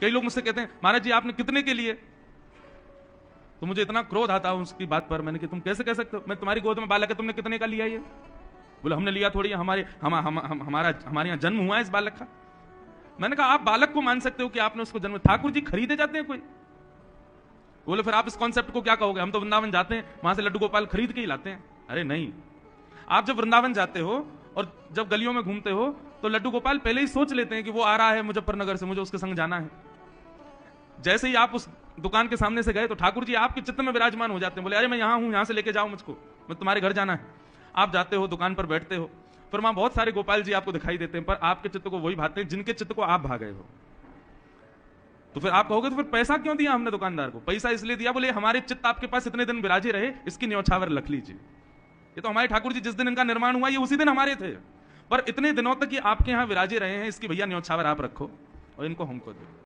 कई लोग मुझसे कहते हैं महाराज जी आपने कितने के लिए, तो मुझे इतना क्रोध आता है उसकी बात पर। मैंने कि तुम कैसे कह सकते हो, मैं तुम्हारी गोद में बालक है, तुमने कितने का लिया ये? बोले हमने लिया थोड़ी, हमारे यहाँ जन्म हुआ है इस बालक का। मैंने कहा आप बालक को मान सकते हो कि आपने उसको जन्म, ठाकुर जी खरीदे जाते हैं कोई? बोले फिर आप इस कॉन्सेप्ट को क्या कहोगे, हम तो वृंदावन जाते हैं वहां से लड्डू गोपाल खरीद के ही लाते हैं। अरे नहीं, आप जब वृंदावन जाते हो और जब गलियों में घूमते हो तो लड्डू गोपाल पहले ही सोच लेते हैं कि वो आ रहा है मुजफ्फरनगर से, मुझे उसके संग जाना है। जैसे ही आप उस दुकान के सामने से गए तो ठाकुर जी आपके चित्त में विराजमान हो जाते हैं। बोले अरे मैं यहां हूं, यहां से लेके जाओ मुझको, मैं तुम्हारे घर जाना है। आप जाते हो, दुकान पर बैठते हो, फिर वहां बहुत सारे गोपाल जी आपको दिखाई देते हैं, पर आपके चित्त को वही भाते हैं जिनके चित्त को आप भागे हो। तो फिर आप कहोगे तो फिर पैसा क्यों दिया हमने दुकानदार को? पैसा इसलिए दिया, बोले हमारे चित्त आपके पास इतने दिन विराजे रहे, इसकी न्यौछावर रख लीजिए। ये तो हमारे ठाकुर जी जिस दिन इनका निर्माण हुआ ये उसी दिन हमारे थे, पर इतने दिनों तक ये आपके यहां विराजे रहे हैं, इसकी भैया न्यौछावर आप रखो और इनको हमको दो।